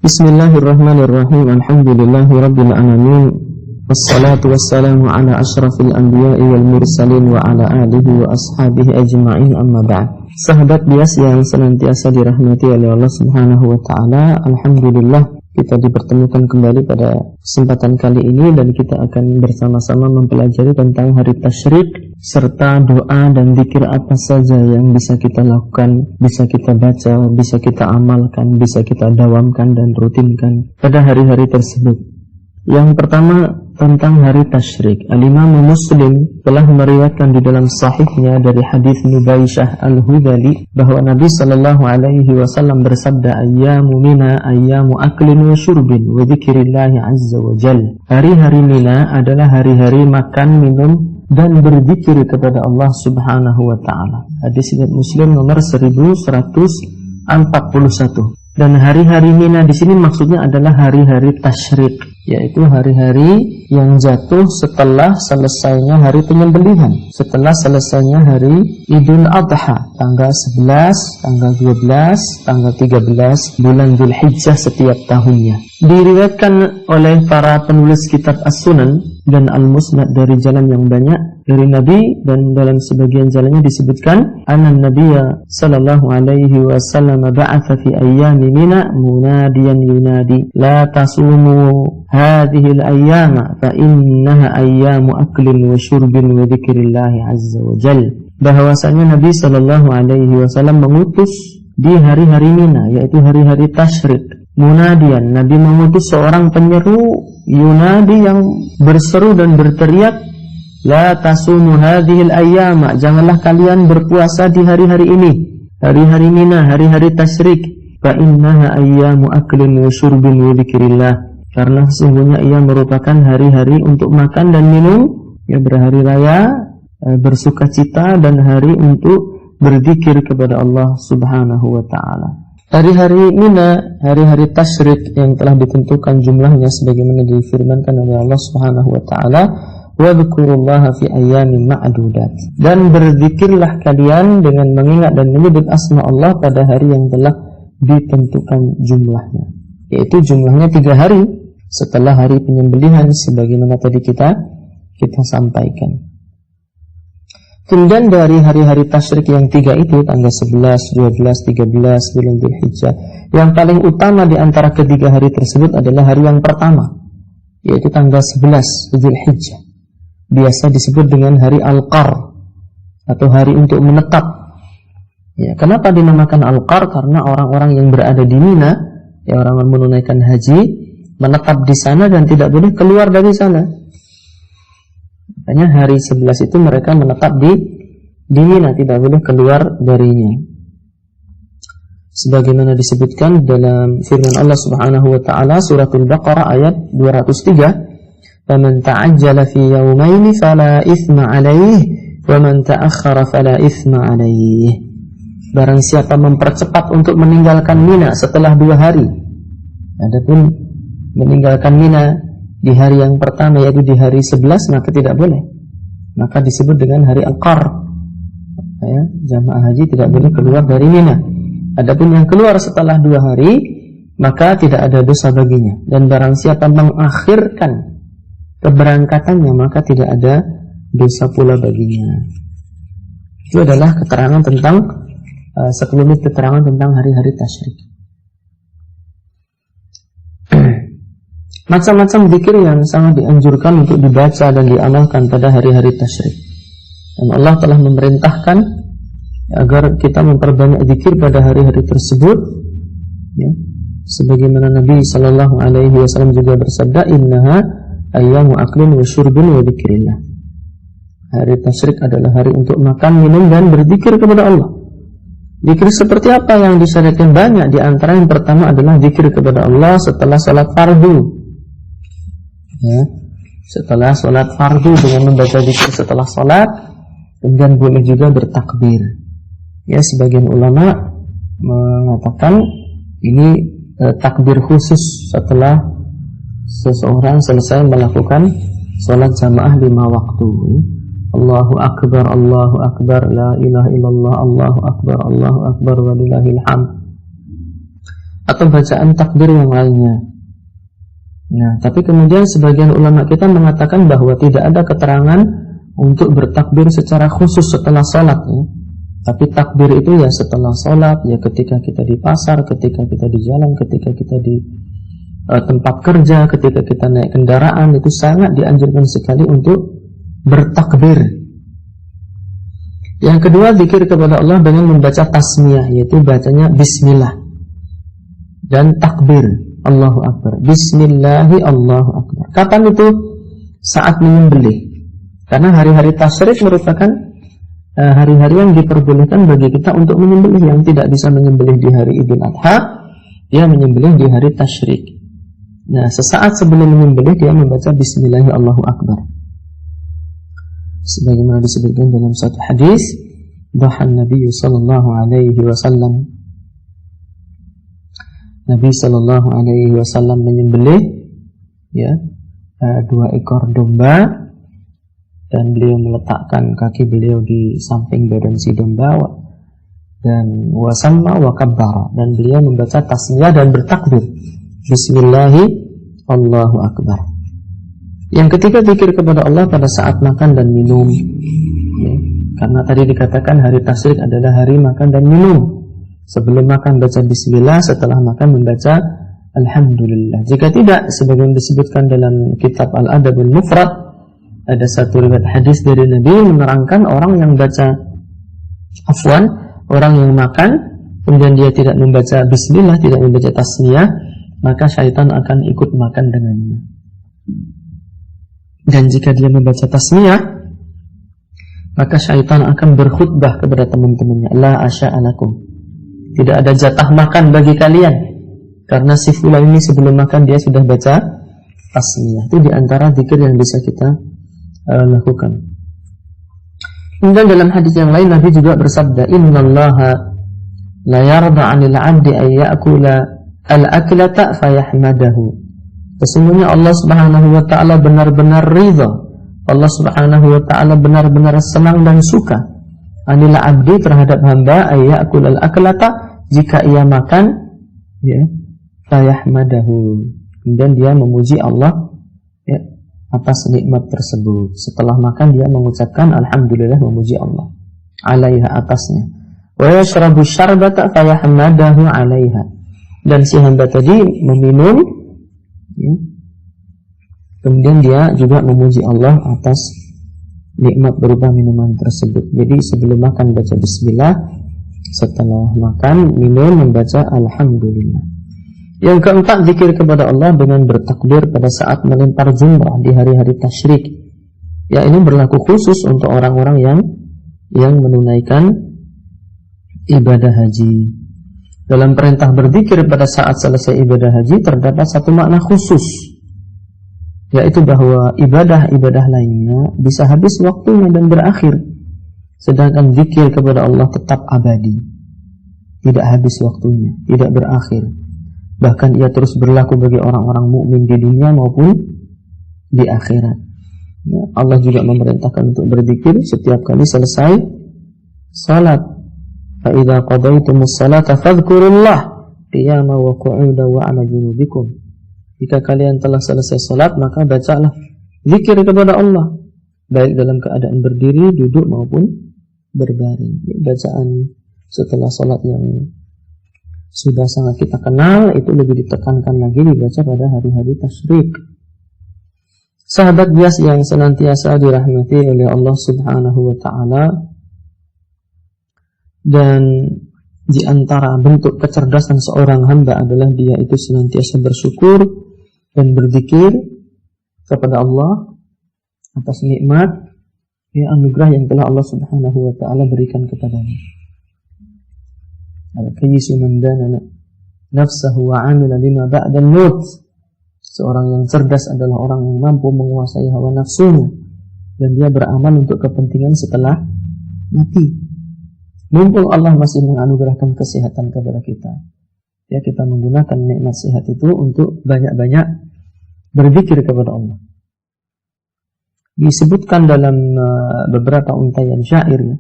Bismillahirrahmanirrahim. Alhamdulillahirabbil alamin. Wassalatu wassalamu ala asyrafil anbiya'i wal mursalin wa ala alihi wa ashabihi ajma'in, amma ba'd. Sahabat bias yang senantiasa dirahmati oleh Allah Subhanahu wa taala, alhamdulillah kita dipertemukan kembali pada kesempatan kali ini dan kita akan bersama-sama mempelajari tentang hari tasyrik serta doa dan zikir apa saja yang bisa kita lakukan, bisa kita baca, bisa kita amalkan, bisa kita dawamkan dan rutinkan pada hari-hari tersebut. Yang pertama tentang hari tasyrik. Al-Imam Muslim telah meriwayatkan di dalam sahihnya dari hadis Nubaisyah Al-Hudali bahwa Nabi sallallahu alaihi wasallam bersabda, "Ayyamu Mina ayyamu aklin wa syurbin wa dzikrillah azza wa jalla." Hari-hari Mina adalah hari-hari makan, minum dan berzikir kepada Allah Subhanahu wa taala. Hadis riwayat Muslim nomor 1141. Dan hari-hari Mina di sini maksudnya adalah hari-hari tasyrik, yaitu hari-hari yang jatuh setelah selesainya hari penyembelihan, setelah selesainya hari Idul Adha, tanggal 11, tanggal 12, tanggal 13 bulan Dzulhijjah setiap tahunnya. Diriwayatkan oleh para penulis kitab As-Sunan dan Al-Musnad dari jalan yang banyak dari Nabi, dan dalam sebagian jalannya disebutkan anan Nabiyya sallallahu alaihi wasallam ba'atha fi ayyami Mina munadiyan yunadi la tasumu hadhihi al-ayyama fa innaha ayyamu aklin wa syurbin wa dzikrillah azza wa jalla. Bahwasanya Nabi sallallahu alaihi wasallam mengutus di hari-hari Mina, yaitu hari-hari tasyrik. Munadian, Nabi mengutus seorang penyeru yunadi yang berseru dan berteriak, la tasumu hadhil ayyama, janganlah kalian berpuasa di hari-hari ini, hari-hari Mina, hari-hari tasyrik, fa innaha ayyamu aklin wa syurbin wa dzikrillah, karena sesungguhnya ia merupakan hari-hari untuk makan dan minum, ya, berhari raya, bersukacita, dan hari untuk berzikir kepada Allah Subhanahu wa taala. Hari-hari Mina, hari-hari tasyrik yang telah ditentukan jumlahnya sebagaimana difirmankan oleh Allah Subhanahu wa taala, wa dzkurullaha fi ayyamin ma'dudat, dan berzikirlah kalian dengan mengingat dan menyebut asma Allah pada hari yang telah ditentukan jumlahnya, yaitu jumlahnya 3 hari setelah hari penyembelihan sebagaimana tadi kita sampaikan. Kemudian dari hari-hari tasyrik yang 3 itu, tanggal 11, 12, 13 bulan Dzulhijjah, yang paling utama di antara ketiga hari tersebut adalah hari yang pertama, yaitu tanggal 11 Dzulhijjah. Biasa disebut dengan hari Al-Qar atau hari untuk menetap. Ya, kenapa dinamakan Al-Qar? Karena orang-orang yang berada di Mina, ya, orang yang menunaikan haji, menetap di sana dan tidak boleh keluar dari sana. Makanya hari 11 itu mereka menetap di Mina, tidak boleh keluar darinya. Sebagaimana disebutkan dalam firman Allah Subhanahu wa taala suratul Baqarah ayat 203, "Faman ta'ajjala fi yawmayn fala itsma 'alaihi wa man ta'akhkhara fala itsma 'alaihi." Barang siapa mempercepat untuk meninggalkan Mina setelah 2 hari, adapun meninggalkan Mina di hari yang pertama, yaitu di hari 11, maka tidak boleh. Maka disebut dengan hari Al-Qar. Ya, jamaah haji tidak boleh keluar dari Mina. Adapun yang keluar setelah 2 hari, maka tidak ada dosa baginya. Dan barang siapa mengakhirkan keberangkatannya, maka tidak ada dosa pula baginya. Itu adalah keterangan tentang sekelumit keterangan tentang hari-hari tasyrik. Macam-macam zikir yang sangat dianjurkan untuk dibaca dan diamalkan pada hari-hari tasyrik. Dan Allah telah memerintahkan agar kita memperbanyak zikir pada hari-hari tersebut, ya. Sebagaimana Nabi sallallahu alaihi wasallam juga bersabda, "Innaha ayyamu aklin wa syurbin wa dzikrillah." Hari tasyrik adalah hari untuk makan, minum dan berzikir kepada Allah. Zikir seperti apa yang disyariatkan? Banyak. Di antara yang pertama adalah zikir kepada Allah setelah salat fardu. Ya, setelah sholat fardu dengan membaca zikir setelah sholat, kemudian boleh juga bertakbir. Ya, sebagian ulama mengatakan ini takbir khusus setelah seseorang selesai melakukan sholat jamaah 5 waktu. Allahu Akbar, la ilaha illallah, Allahu Akbar, walillahil hamd. atau bacaan takbir yang lainnya. Nah, tapi kemudian sebagian ulama kita mengatakan bahwa tidak ada keterangan untuk bertakbir secara khusus setelah sholat ya. Tapi takbir itu ya setelah sholat, ya ketika kita di pasar, ketika kita di jalan, ketika kita di tempat kerja, ketika kita naik kendaraan, itu sangat dianjurkan sekali untuk bertakbir. Yang kedua, zikir kepada Allah dengan membaca tasmiyah, yaitu bacanya bismillah dan takbir. Allahu Akbar, Bismillahi Allahu Akbar. Kapan itu? Saat menyembelih. Karena hari-hari tasyrik merupakan hari-hari yang diperbolehkan bagi kita untuk menyembelih. Yang tidak bisa menyembelih di hari Idul Adha, dia menyembelih di hari tasyrik. Nah, sesaat sebelum menyembelih dia membaca Bismillahi Allahu Akbar. Sebagaimana disebutkan dalam satu hadis, dhahan Nabi sallallahu alaihi wasallam, Nabi sallallahu alaihi wasallam menyembelih ya 2 ekor domba, dan beliau meletakkan kaki beliau di samping badan si domba, dan wasamma wa kabbara, dan beliau membaca tasmiyah dan bertakbir Bismillahi Allahu Akbar. Yang ketiga, zikir kepada Allah pada saat makan dan minum ya. Karena tadi dikatakan hari tasyrik adalah hari makan dan minum. Sebelum makan baca bismillah, setelah makan membaca alhamdulillah. Jika tidak, sebagaimana disebutkan dalam kitab Al-Adabul Mufrad, ada satu riwayat hadis dari Nabi menerangkan orang yang orang yang makan kemudian dia tidak membaca bismillah, tidak membaca tasmiyah, maka syaitan akan ikut makan dengannya. Dan jika dia membaca tasmiyah, maka syaitan akan berkhutbah kepada teman-temannya, la asya'alakum, tidak ada jatah makan bagi kalian, karena si fulan ini sebelum makan dia sudah baca tasmiyah. Itu diantara zikir yang bisa kita lakukan. Kemudian dalam hadis yang lain Nabi juga bersabda, innallaha la yarda 'anil 'abdi ay ya'kula al-aklata fayahmadahu. Sesungguhnya Allah Subhanahu wa taala benar-benar ridha, Allah Subhanahu wa taala benar-benar senang dan suka 'anil 'abdi terhadap hamba ay ya'kul al-aklata, jika ia makan ya fayahmadahu, kemudian dia memuji Allah ya atas nikmat tersebut. Setelah makan dia mengucapkan alhamdulillah, memuji Allah alaiha, atasnya. Wa yashrabu syarbata fayahmadahu alaiha, dan si hamba tadi meminum ya, kemudian dia juga memuji Allah atas nikmat berupa minuman tersebut. Jadi sebelum makan baca bismillah, setelah makan minum membaca alhamdulillah. Yang keempat, zikir kepada Allah dengan bertakbir pada saat melempar jumrah di hari-hari tasyrik. Ya, ini berlaku khusus untuk orang-orang yang menunaikan ibadah haji. Dalam perintah berzikir pada saat selesai ibadah haji terdapat satu makna khusus, yaitu bahwa ibadah-ibadah lainnya bisa habis waktunya dan berakhir, sedangkan zikir kepada Allah tetap abadi, tidak habis waktunya, tidak berakhir. Bahkan ia terus berlaku bagi orang-orang mukmin di dunia maupun di akhirat. Ya, Allah juga memerintahkan untuk berzikir setiap kali selesai salat. Fa idza qadaytumus salata fadhkurullah qiyaman wa qu'udan wa 'ala junubikum. Jika kalian telah selesai salat, maka bacalah zikir kepada Allah, baik dalam keadaan berdiri, duduk maupun berbaring. Bacaan setelah salat yang sudah sangat kita kenal itu lebih ditekankan lagi dibaca pada hari-hari tasyrik. Sahabat bias yang senantiasa dirahmati oleh Allah Subhanahu wa taala, dan di antara bentuk kecerdasan seorang hamba adalah dia itu senantiasa bersyukur dan berzikir kepada Allah atas nikmat ya anugerah yang telah Allah Subhanahu wa taala berikan kepadanya. Al-kayyisu man dana nafsahu wa 'amila lima ba'da al-maut. Seorang yang cerdas adalah orang yang mampu menguasai hawa nafsunya dan dia beramal untuk kepentingan setelah mati. Mumpung Allah masih menganugerahkan kesehatan kepada kita, ya kita menggunakan nikmat sehat itu untuk banyak-banyak berzikir kepada Allah. Disebutkan dalam beberapa untaian syair ya,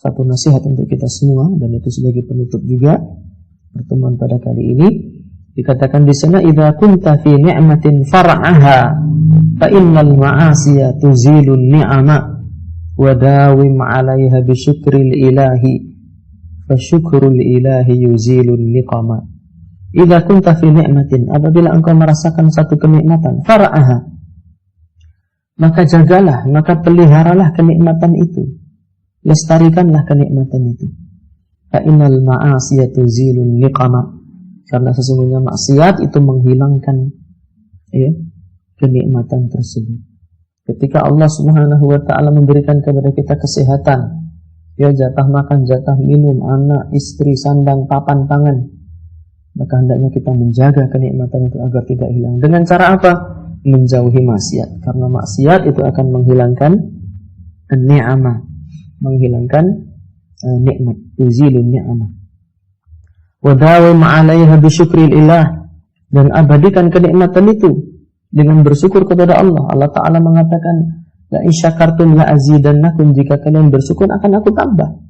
satu nasihat untuk kita semua, dan itu sebagai penutup juga, pertemuan pada kali ini dikatakan di sana idza kunta fi ni'matin far'aha fa innal ma'asiya tuzilun ni'ama wa dawim 'alaiha bi syukril ilahi fa syukrul ilahi yuzilun niqama. Idza kunta fi ni'matin, apabila engkau merasakan satu kenikmatan, far'aha, maka jagalah, maka peliharalah kenikmatan itu, lestarikanlah kenikmatan itu. Fa innal ma'asiya tuzilun niqama, karena sesungguhnya maksiat itu menghilangkan kenikmatan tersebut. Ketika Allah Subhanahu wa taala memberikan kepada kita kesehatan, jatah makan, jatah minum, anak, istri, sandang, papan, pangan, maka hendaknya kita menjaga kenikmatan itu agar tidak hilang. Dengan cara apa? Menjauhi maksiat. Karena maksiat itu akan menghilangkan ni'amah, menghilangkan nikmat, tuzilun ni'amah. Wadawim 'alaiha bisyukril ilah, dan abadikan kenikmatan itu dengan bersyukur kepada Allah. Allah Ta'ala mengatakan, la in syakartum la azidannakum, jika kalian bersyukur akan aku tambah.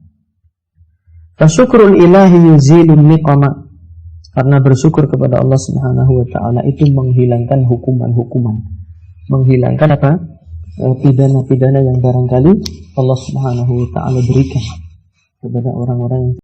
Fasyukrul ilahi yuzilun niqama, karena bersyukur kepada Allah Subhanahu wa taala itu menghilangkan hukuman-hukuman, menghilangkan apa? Pidana-pidana yang barangkali Allah Subhanahu wa taala berikan kepada orang-orang yang